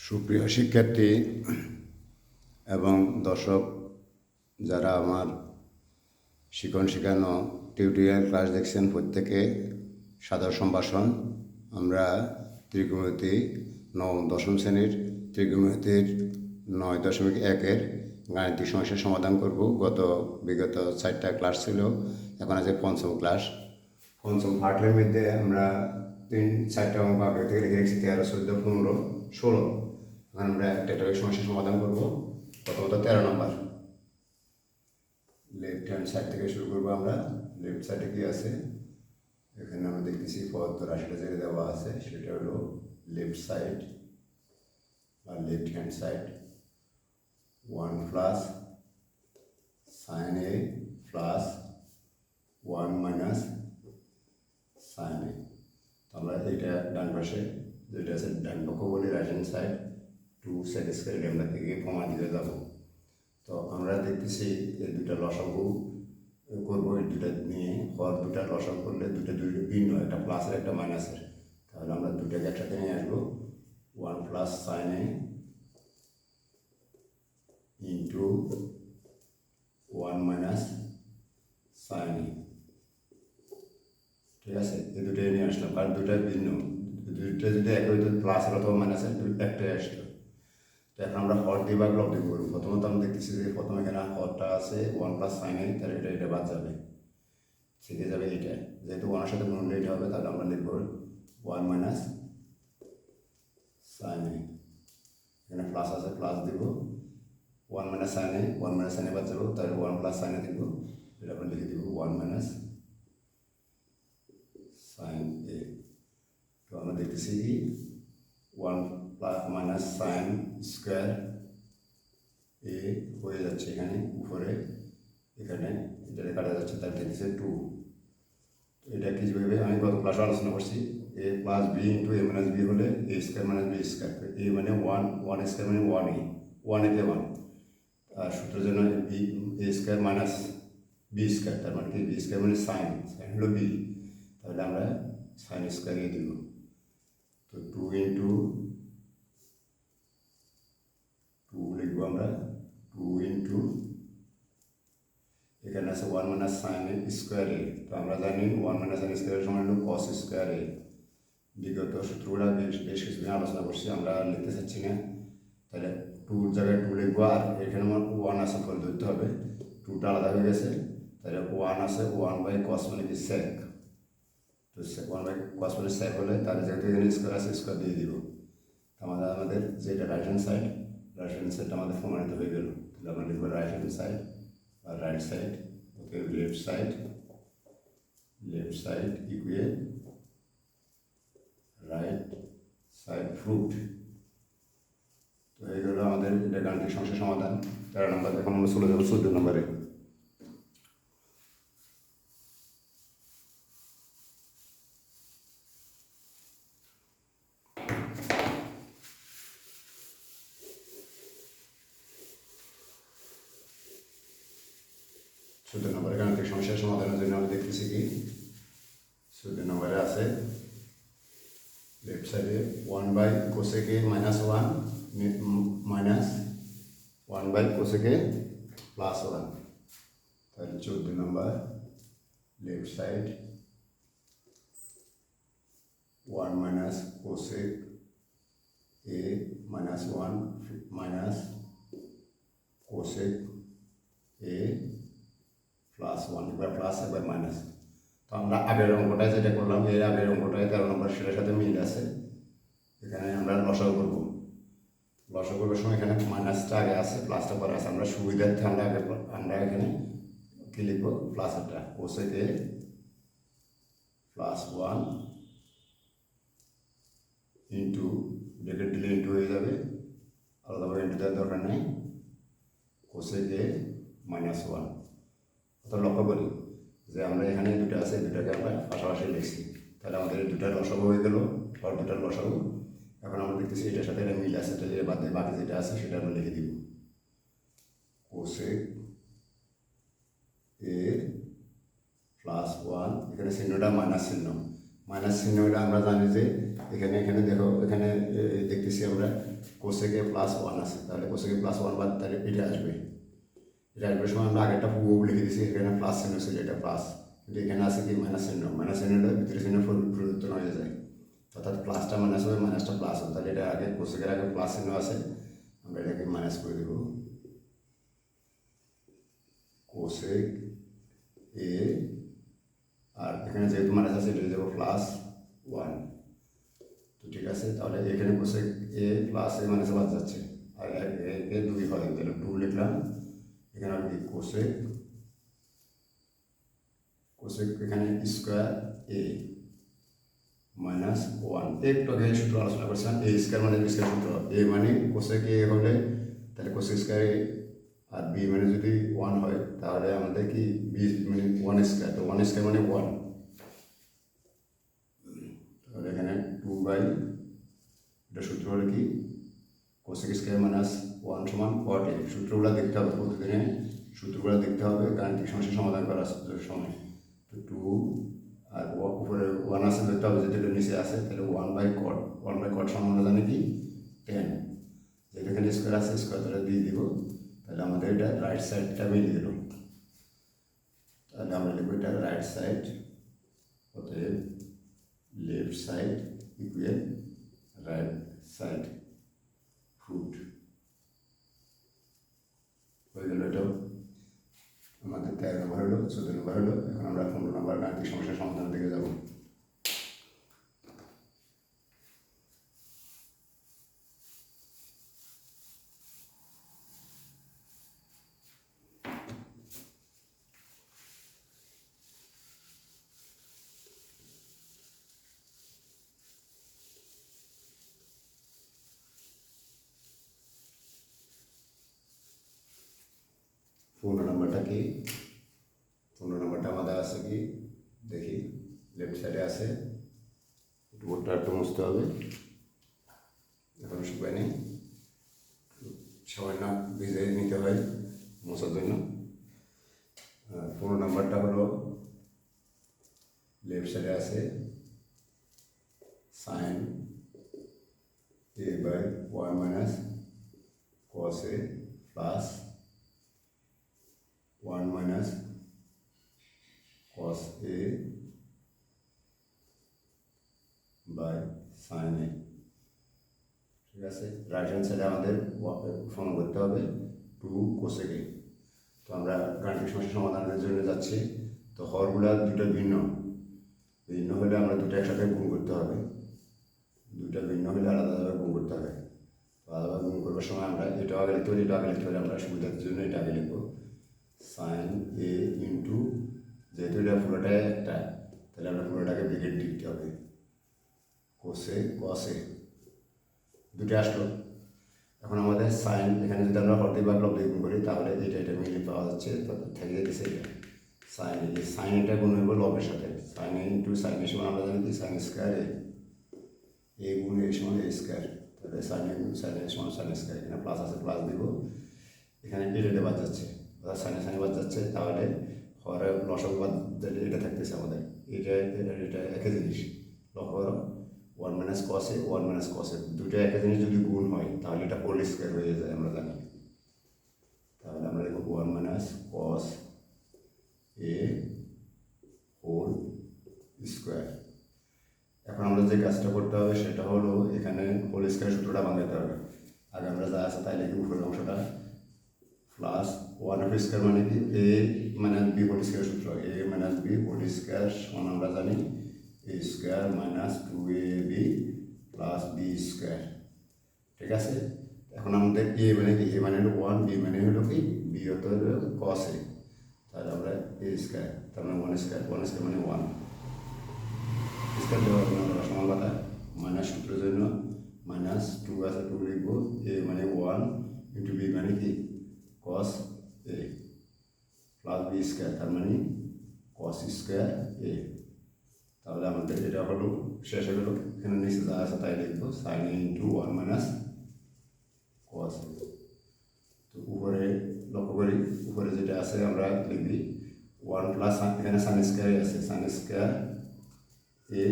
সুপ্রিয় শিক্ষার্থী এবং দর্শক যারা আমার শিখন শেখানো টিউটোরিয়াল ক্লাস দেখছেন, প্রত্যেকে সাদর সম্ভাষণ। আমরা ত্রিকোণমিতি দশম শ্রেণীর ত্রিকোণমিতির 9.1-এর গাণিতিক সমস্যার সমাধান করব। বিগত 4টা ক্লাস ছিল, এখন আছে পঞ্চম ক্লাস। পঞ্চম পাঠের মধ্যে আমরা 4টা অঙ্ক আগে থেকে লিখে রেখেছি, 13, 14, 15, 16। এখন আমরা একটা সমস্যার সমাধান করব। প্রথমত 13 নম্বর, লেফট হ্যান্ড সাইড থেকে শুরু করবো। আমরা লেফট সাইডে কি আছে, এখানে আমরা দেখতেছি পদ রাশিটা যেটা দেওয়া আছে সেটা হলো লেফট সাইড বা left hand side. 1 plus sine A plus 1 minus sine A. তো আমরা এইটা ডান পাশে যেটা আছে ডান পক্ষ বলি, right hand side 2 sec square, আমরা থেকে কমা দিতে যাব। তো আমরা দেখতেছি এই দুটা লসাগু করবো, এই দুটা নিয়ে হর দুটা লসাগু করলে দুটো ভিন্ন, একটা প্লাসের একটা মাইনাসের। তাহলে আমরা দুটাকে একসাথে নিয়ে আসবো। 1 plus sine A into 1 minus sine A. ঠিক আছে, এই দুটাই নিয়ে আসলাম, কারণ দুটাই ভিন্ন। দুইটা যদি এক হইতো প্লাসের অথবা মাইনাসের, একটাই আসলো। তো এখন আমরা হর দিয়ে বা লব দিয়ে করবো। প্রথমত আমরা দেখতেছি যে প্রথমে এখানে হরটা আছে 1 প্লাস সাইন এ, তাহলে এটা বাদ যাবে, শিখে যাবে এইটা। যেহেতু 1-এর সাথে গুণ এটা হবে, তাহলে আমরা লিখব 1 মাইনাস সাইন এ। এখানে প্লাস আছে, প্লাস দিব। 1 মাইনাস সাইন এ, 1 মাইনাস সাইন এ বাদ যাবো, তাহলে 1 প্লাস সাইন এ দিব। এটা আমরা লিখে দিব 1 মাইনাস সাইন এ। তো আমরা দেখতেছি কি 1 প্লাস মাইনাস সাইন স্কোয়ার এ হয়ে যাচ্ছে এখানে উপরে, এখানে এটা কাটা যাচ্ছে, তার দেখতেছে 2। এটা কি যেভাবে আমি গত ক্লাসে আলোচনা করছি, এ প্লাস বি ইন্টু এ মাইনাস বি হলে এ স্কোয়ার মাইনাস বি স্কোয়ার। এ মানে 1 স্কোয়ার মানে 1 এ, 1 এতে 1। আর সূত্রের জন্য B A square minus B square, তার মানে কি বি স্কোয়ার মানে সাইন, সাইন হলো বি। তাহলে আমরা সাইন স্কোয়ার এ দিব। তো 2 ইন্টু 2 লিখবো আমরা, 2 ইন্টু এখানে আছে 1 মাইনাস সাইন স্কোয়ার এ। তো আমরা জানি 1 মাইনাস সাইন স্কোয়ারের সমান হলো কস স্কোয়ার এ। বিগত সূত্রগুলো বেশ কিছুদিন আলোচনা করছি, আমরা লিখতে চাচ্ছি না। তাহলে 2-র জায়গায় 2 লিখবো, আর এখানে 1 আছে করে ধরতে হবে। 2টা আলাদা হয়ে গেছে, তাহলে 1 আছে, 1 বাই কস মানে কি সেক। তো 1 বাই কস মানে সেক হলে তাহলে যেহেতু এখানে স্কোয়ার আছে, স্কোয়ার দিয়ে দিব। আমাদের যেটা রাইট হ্যান্ড সাইডটা আমাদের প্রমাণিত হয়ে গেল। তাহলে আমরা লিখবো রাইট হ্যান্ড সাইড আর right side, okay, left side equal right side root. তো এইগুলো আমাদের এটা গাণিতিক সমস্যার সমাধান 13 নম্বর। এখন আমরা চলে যাবো 14 নম্বরে। গাণিতিক সমস্যার সমাধানের জন্য আমরা দেখতেছি কি 14 নম্বরে আছে লেফট সাইডে 1 by cosec A minus 1 minus 1 by cosec A plus 1। তাহলে 14 নম্বর left side 1 minus cosec A minus 1 minus cosec A plus 1, একবার প্লাস একবার মাইনাস। তো আমরা আগের অঙ্কটায় যেটা করলাম, এর আগের অঙ্কটায় 13 নম্বর সেটার সাথে মিল আছে। এখানে আমরা লসাগু করবো। লসাগু করার সময় এখানে মাইনাসটা আগে আছে, প্লাসটা পরে আছে। আমরা সুবিধার্থে আমরা এখানে কি লিখবো, প্লাসেরটা cosec A plus 1 into, bracket দিলে ইন্টু হয়ে যাবে, আলাদাভাবে ইন্টু দেওয়ার দরকার নেই, কোসেক এ মাইনাস 1। অর্থাৎ লক্ষ্য করি যে আমরা এখানে দুটো আছে, দুটাকে আমরা পাশাপাশি লিখছি। তাহলে আমাদের দুটার লসাগু হয়ে গেল, আর দুটার লসাগু। এখন আমরা দেখতেছি এটার সাথে এটা মিল আছে, তাহলে বাদ দিয়ে বাকি যেটা আছে সেটা আমরা লিখে দিব, কোসেক এ প্লাস 1। এখানে চিহ্নটা মাইনাস চিহ্ন, মাইনাস চিহ্নটা আমরা জানি যে এখানে দেখো, এখানে দেখতেছি আমরা কোসেকে প্লাস ওয়ান আছে, তাহলে কোসেকে প্লাস ওয়ান বাদ তাহলে এটা আসবে। এটা আসবে সময় আমরা আগেরটা পুরো লিখে দিয়েছি, এখানে প্লাস চিহ্ন ছিল, এটা প্লাস, কিন্তু এখানে আছে কি মাইনাস চিহ্ন। মাইনাস চিহ্নটা ভিতরে চিহ্ন পরিবর্তন হয়ে যায়, অর্থাৎ প্লাসটা মাইনাস হবে, মাইনাসটা প্লাস হবে। তাহলে এটা আগে কোসেকের আগে প্লাস চিহ্ন আছে, আমরা এটাকে মাইনাস করে দেব। কোসেক এ, আর এখানে যেহেতু মাইনাস আছে এটা দেবো প্লাস ওয়ান। তো ঠিক আছে, তাহলে এখানে কোসেক এ প্লাস এ মাইনাসে বাদ যাচ্ছে, আর একে দুই হয়, তাহলে টু লিখলাম। এখানে আর কি কোসেক এখানে স্কোয়ার এ মাইনাস ওয়ান। একটু আগে সূত্র আলোচনা করছিলাম, এ স্কোয়ার মানে বি স্কোয়ার সূত্র। এ মানে কোসেক এ হলে তাহলে কোসেক স্কোয়ার এ, আর বি মানে যদি ওয়ান হয় তাহলে আমাদের কি বি মানে ওয়ান স্কোয়ার, তো ওয়ান স্কোয়ার মানে ওয়ান। তাহলে এখানে টু বাই, এটা সূত্র হলো কি কোসেক স্কোয়ার মাইনাস ওয়ান সমান কট এ। সূত্রগুলো দেখতে হবে প্রতিদিনে, সূত্রগুলো দেখতে হবে গাণিতিক সমস্যা সমাধান করার সময়। তো টু আর উপরে ওয়ান আছে দেখতে হবে, যেটা নিচে আছে, তাহলে ওয়ান বাই কট সমান আমরা জানি কি 10। যেটা এখানে স্কোয়ার আছে স্কোয়ার তাহলে দিয়ে দিব, তাহলে আমাদের এটা রাইট সাইডটা মিলিয়ে গেল। তাহলে আমরা লিখব এটা রাইট সাইড, অতএব left side equal right side foot হয়ে গেল। এটাও আমাদের 13 নম্বর হলো, 14 নম্বর হলো। এখন আমরা 15 নম্বর গাণিতিক সমস্যার সমাধানের দিকে যাব। পনেরো নম্বরটা কি? 15 নম্বরটা আমাদের আছে কি দেখি, লেফট সাইডে আছে, বোর্ডটা একটু মুছতে হবে, এখন শুকায় নেই, সামান্য ভিজে নিতে হয় মোছার জন্য। 15 নম্বরটা হলো লেফট সাইডে আছে sine A by one minus cos A plus one minus cos a by sine A. ঠিক আছে, রাইট হ্যান্ড সাইডে আমাদের ফর্ম করতে হবে টু কোসেক এ। তো আমরা গাণিতিক সমস্যা সমাধানের জন্য যাচ্ছি। তো হরগুলা দুটো ভিন্ন হলে আমরা দুটো একসাথে গুণ করতে হবে, দুইটা ভিন্ন হলে আলাদাভাবে গুণ করতে হবে। তো আলাদাভাবে গুণ করবার সময় আমরা এটাও আগে লিখতে পারি, এটা আগে লিখতে পারি, আমরা সুবিধার জন্য এটা আগে লিখবো। সাইন এ ইন্টু, যেহেতু এটা পুরোটাই একটা, তাহলে আমরা পুরোটাকে ব্রেকেট দিতে হবে, কোসে কসে দুটো আসলো। এখন আমাদের সাইন, এখানে যদি আমরা হরদি বা লব দিয়ে গুণ করি তাহলে এটা মিলে পাওয়া যাচ্ছে, থেকে যেতেছে এটা সাইন এ। সাইন এটা গুণ হইব লবের সাথে, সাইন এ ইন্টু সাইন এর সমান আমরা জানি কি সাইন স্কোয়ার এ গুণ এ সমান এ স্কোয়ার, তাহলে সাইন এ গুণ সাইন এর সমান সাইন স্কোয়ার। এখানে প্লাস আছে প্লাস দিব, এখানে এটা বাদ যাচ্ছে, অর্থাৎ সাইনে বাদ যাচ্ছে, তাহলে হরে লসক বাদ দিলে এটা থাকতেছে আমাদের, এটা একই জিনিস। লক্ষ্য করো, ওয়ান মাইনাস কসে দুটো একই জিনিস যদি গুণ হয় তাহলে এটা হোল স্কোয়ার হয়ে যায়, আমরা জানি। তাহলে আমরা লিখব ওয়ান মাইনাস কস এ হোল স্কোয়ার। এখন আমরা যে কাজটা করতে হবে সেটা হলো এখানে হোল স্কোয়ার সূত্রটা বানাতে হবে। আগে আমরা যা আছে তাই লিখি, উপরের অংশটা প্লাস ওয়ান অফ স্কোয়ার মানে কি এ মাইনাস বি হোল স্কোয়ার সূত্র, এ মাইনাস বি হোল স্কোয়ার সমান আমরা জানি এ square minus two A B plus B square. ঠিক আছে, এখন আমাদের এ মানে কি, এ মানে হলো ওয়ান, বি মানে হলো কি বি হতে হলো কস এ, তাহলে আমরা এ স্কোয়ার, তার মানে ওয়ান স্কোয়ার মানে ওয়ান স্কোয়ার দেওয়ার জন্য আমরা সমান কথা মাইনাস সূত্রের জন্য মাইনাস টু আছে, টু লিখবো, এ মানে ওয়ান ইন্টু বি মানে কি কস এ প্লাস বি স্কোয়ার, তার মানে কস স্কোয়ার এ। তাহলে আমাদের এটা হলো শেষ হয়ে গেল। এখানে নিচে যা আছে তাই লিখবো, sine A into one minus cos এ। তো উপরে লক্ষ্য করি, উপরে যেটা আছে আমরা লিখবি ওয়ান প্লাস, এখানে সাইন স্কোয়ার আছে, সাইন স্কোয়ার এ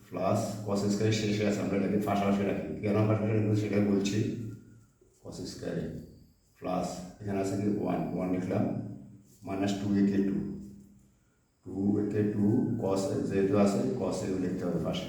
প্লাস কস স্কোয়ার শেষে আছে, আমরা এটাকে পাশাপাশি রাখি, কেন পাশাপাশি রাখবো সেটা বলছি। কস স্কোয়ার প্লাস এখানে আছে কি ওয়ান লিখলাম, মাইনাস 2a/2, 2a/2 কস যেহেতু আছে কস এও লিখতে হবে পাশে,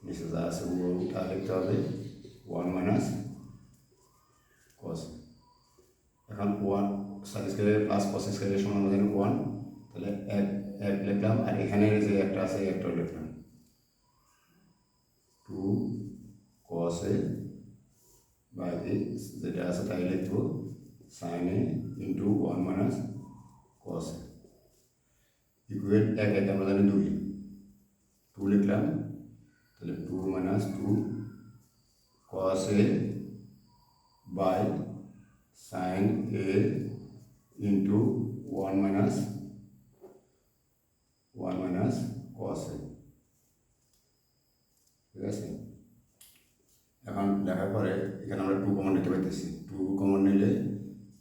নিচে যা আছে ওটা লিখতে হবে 1 মাইনাস কস। এখন 1 সাইন স্কোয়ার প্লাস কস স্কোয়ারের সমান আমাদের 1, তাহলে এক লিখলাম, আর এখানে যে একটা আছে একটাও লিখলাম, 2 cos a বাই যেটা আছে তাই লিখবো sine A into 1 minus cos A equal এক আমরা জানি 2 লিখলাম, তাহলে 2 minus 2 cos a by sine A into 1 minus cos a, ঠিক আছে। এখন দেখার পরে এখানে আমরা 2 কমন নিতে পারতেছি, 2 কমন নিলে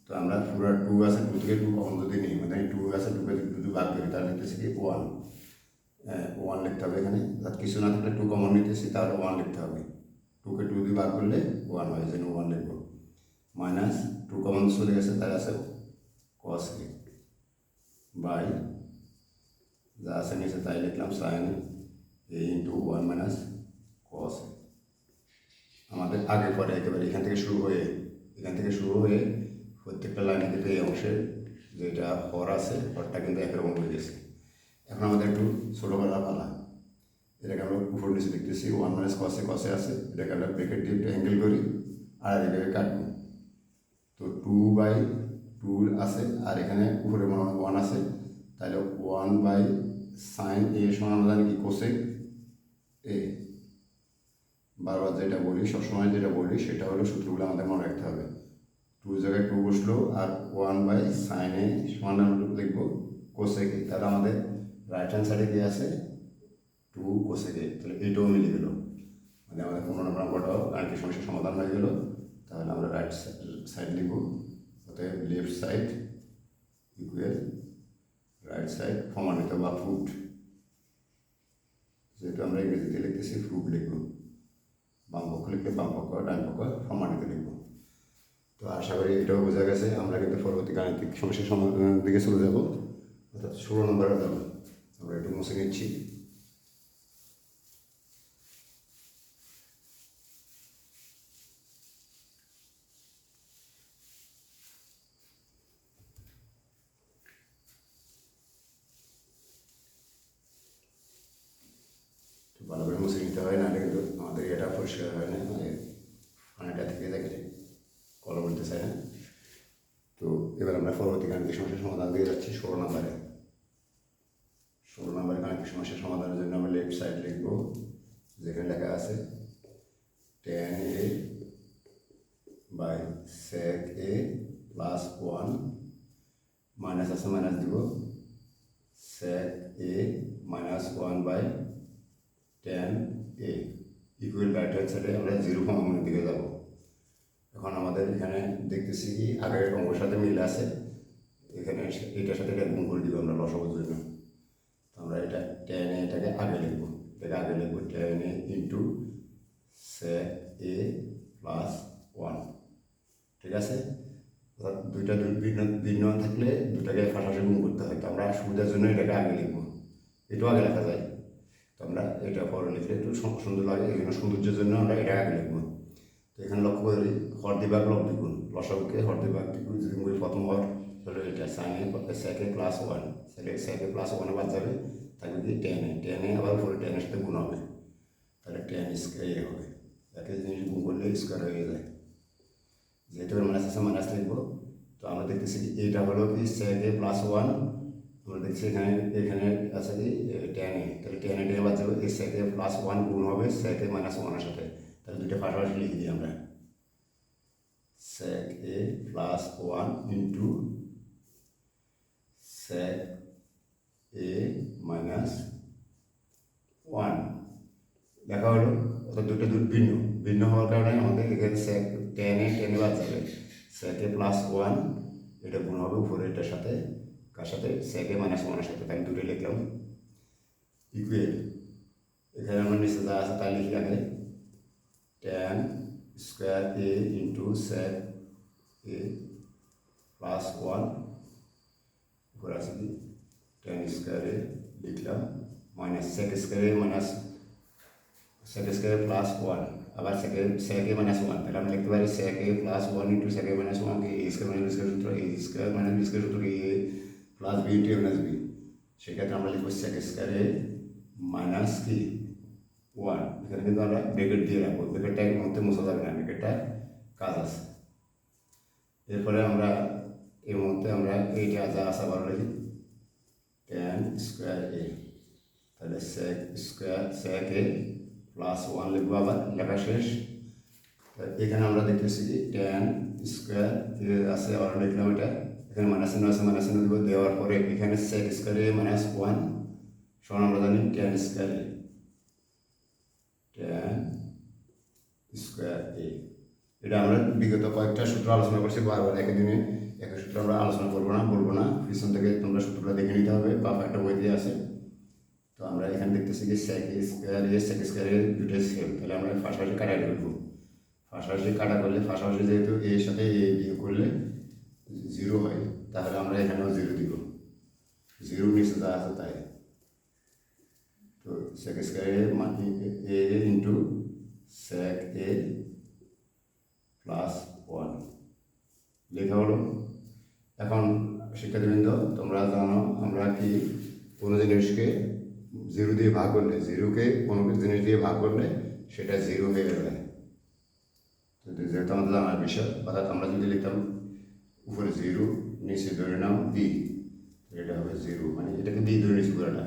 তো আমরা পুরো 2 আছে 2 থেকে 2 কমন যদি নিই, মানে 2 আছে 2 কে যদি ভাগ করি তাহলে লিখতেছি কি 1 লিখতে হবে এখানে, আর কিছু না থাকলে 2 কমন নিতেছি তাহলে 1 লিখতে হবে, 2 কে 2 দিয়ে ভাগ করলে 1 হয়, যেন 1 লিখবো, মাইনাস 2 কমন চলে গেছে তাই আছে cos a বাই যা আছে নিচে তাই লিখলাম sine A into 1 minus cos a। আমাদের আগে পরে একেবারে এখান থেকে শুরু হয়ে প্রত্যেকটা লাইনে কিন্তু এই অংশের যেটা হর আছে হরটা কিন্তু একরকম হয়ে গেছে। এখন আমাদের একটু ছোটো করা পালা, এটাকে আমরা উপর নিচে দেখতেছি 1 মাইনাস cos a আছে, এটাকে আমরা ব্রেকেট দিয়ে একটু অ্যাঙ্গেল করি আর এটাকে কাটবো, তো 2/2 আছে আর এখানে উপরে মনে হয় 1 আছে, তাহলে 1 বাই সাইন এ সমান আমরা জানি কি কোসেক এ। বারবার যেটা বলি, সবসময় যেটা বলি সেটা হলো সূত্রগুলো আমাদের মনে রাখতে হবে, 2 জায়গায় 2 বসলো আর 1 বাই সাইন এ সমান আমরা লিখবো কোসেক এ, তাহলে আমাদের রাইট হ্যান্ড সাইডে কি আছে 2 কোসেক এ, তাহলে এইটাও মিলে গেল, মানে আমাদের 15 নম্বর অঙ্কটাও গাণিতিক সমস্যার সমাধান হয়ে গেল। তাহলে আমরা রাইট সাইড লিখব, অতএব left side equal right side প্রমাণিত বা প্রুভড, যেহেতু আমরা ইংরেজিতে লিখতেছি প্রুভ লিখব, বাম পক্ষ লিখলে বাম পক্ষ, ডান পক্ষ প্রমাণিত লিখব। তো আশা করি এটাও বোঝা গেছে। আমরা কিন্তু পরবর্তী গাণিতিক সমস্যার সমাধানের দিকে চলে যাব, অর্থাৎ 16 নম্বরে যাব। আমরা একটু মুছে নিচ্ছি। ভালো করে মুছে নিতে হয়, নাহলে কিন্তু আমাদের এটা পরিষ্কার হয় না, মানে পানিটা থেকে দেখে কল বলতে চায় না। তো এবার আমরা পরবর্তী গাণিতিক সমস্যার সমাধান দিয়ে যাচ্ছি 16 নম্বরে। 16 নম্বরে গাণিতিক সমস্যার সমাধানের জন্য আমরা লেফট সাইড লিখব, যেখানে লেখা আছে tan a by sec a plus 1 minus আছে মাইনাস দিব sec a minus 1 by tan a equal right hand সাইডে আমরা 0 কমনের দিকে যাব। এখন আমাদের এখানে দেখতেছি কি আগের অঙ্কের সাথে মিল আছে, এখানে এটার সাথে এটা গুণ করে দিব আমরা লসাগুর জন্য। আমরা এটা tan a এটাকে আগে লিখবো, tan a into sec a plus 1, ঠিক আছে। দুইটা ভিন্ন থাকলে দুটাকে পাশাপাশি গুণ করতে হয়, তো আমরা সুবিধার জন্য এটাকে আগে লিখবো, এটাও আগে লেখা যায়, তো আমরা এটা পরে লিখলে একটু সুন্দর লাগে, এই জন্য সৌন্দর্যের জন্য আমরা এটা আগে লিখবো। তো এখানে লক্ষ্য করি হর দিবাগ লব দ্বিগুণ, লসাগুকে হর দিবাগ দ্বিগুণ যদি করি প্রথম হর হলো এটা sine A sec a plus 1, sec a plus 1 বাদ যাবে, তাহলে কি tan a আবার উপরে tan এর সাথে গুণ হবে, তাহলে tan স্কোয়ার হবে, একই জিনিস গুণ করলে স্কোয়ার হয়ে যায়। যেহেতু মাইনাস আছে মাইনাস লিখবো, তো আমরা দেখতেছি এটা হলো কি sec a প্লাস 1, আমরা দেখছি এখানে আছে কি tan a, তাহলে tan a বাদ যাবে, এই sec a প্লাস 1 গুণ হবে sec a মাইনাস 1 এর সাথে, তাহলে দুইটা পাশাপাশি লিখে দিই আমরা sec a plus 1 into sec a minus 1 লেখা হলো। অর্থাৎ দুটো ভিন্ন হওয়ার কারণে আমাদের এখানে sec tan a বাদ যাবে, sec a প্লাস 1 এটা গুণ হবে উপরে এটার সাথে, কার সাথে sec a মাইনাস 1 এর সাথে, তাহলে দুটোই লিখলাম ইকুয়াল এখানে আমার নিচে যা আছে তাই লিখি আগে, tan স্কোয়ার এ ইন্টু sec এ প্লাস 1 উপরে আছে কি tan স্কোয়ার এ লিখলাম মাইনাস sec স্কোয়ার এ মাইনাস sec স্কোয়ার প্লাস 1, আবার sec এ মাইনাস 1, তাহলে আমরা লিখতে পারি sec এ প্লাস 1 ইন্টু sec এ মাইনাস 1 এ স্কোয়ার মাইনাস বি স্কোয়ার সূত্র, এ স্কোয়ার মাইনাস বি স্কোয়ার সূত্র এ প্লাস বি ইন্টু এ মাইনাস বি। সেক্ষেত্রে আমরা লিখবো sec স্কোয়ার এ মাইনাস কি 1, এখানে কিন্তু আমরা ব্রেকেট দিয়ে রাখবো, ব্রেকেটটা এর মধ্যে মোছা যাবে না, ব্রেকেটটা কাজ আছে। এরপরে আমরা এর মধ্যে আমরা এইটা যা আসা ভালো লিখি tan স্কোয়ার এ, তাহলে sec স্কোয়ার sec এ প্লাস 1 লিখবো, আবার লেখা শেষ। এখানে আমরা দেখতেছি কি tan স্কোয়ার এ আছে, আবার লিখলাম এটা, এখানে মাইনাস আছে মাইনাস দিব, দেওয়ার পরে এখানে sec স্কোয়ার এ মাইনাস 1 সমান আমরা জানি tan স্কোয়ার এ, tan স্কোয়ার এ। এটা আমরা বিগত কয়েকটা সূত্র আলোচনা করছি, বারবার একই দিনে একই সূত্র আমরা আলোচনা করবো না, পিছন থেকে তোমরা সূত্রটা দেখে নিতে হবে বা একটা বই দিয়ে আছে। তো আমরা এখানে দেখতেছি কি sec স্কোয়ার এ sec স্কোয়ার এ দুটোই সেম, তাহলে আমরা পাশাপাশি কাটা করবো, পাশাপাশি কাটা করলে পাশাপাশি যেহেতু এর সাথে এ বিয়োগ করলে 0 হয়, তাহলে আমরা এখানেও 0 দিব, 0 নিচে যা আছে তাই। তো sec স্কোয়ার এ মানে এ ইন্টু sec এ প্লাস 1 লেখা হলো। এখন শিক্ষার্থীবৃন্দ তোমরা জানো আমরা কি কোনো জিনিসকে 0 দিয়ে ভাগ করলে, 0কে কোনো জিনিস দিয়ে ভাগ করলে সেটা 0 হয়ে যায়। তো যেহেতু আমাদের জানার বিষয়, অর্থাৎ আমরা যদি লিখতাম উপরে 0 নিচে ধরে নাও বি, এটা হবে 0, মানে এটাকে বি ধরে নিচে করে না,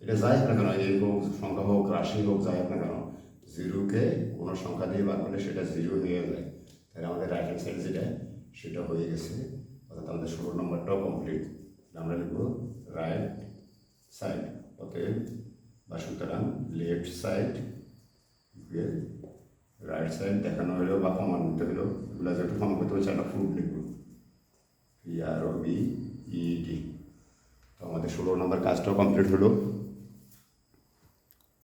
এটা যাই হোক না কেন, এই হোক সংখ্যা হোক রাশি হোক যাই হোক না কেন, 0কে কোনো সংখ্যা দিয়ে ভাগ করলে সেটা 0 হয়ে যায়। তাহলে আমাদের রাইট হ্যান্ড সাইড যেটা সেটা হয়ে গেছে, অর্থাৎ আমাদের 16 নম্বরটাও কমপ্লিট। আমরা লিখবো রাইট সাইড, অতএব বা সুতরাং লেফট সাইড রাইট সাইড দেখানো হলো বা প্রমাণ করতে হলো, এগুলো যেটা প্রমাণ করতে হচ্ছে একটা প্রুফ লিখবো PROVED। তো আমাদের 16 নম্বর কাজটাও কমপ্লিট হলো।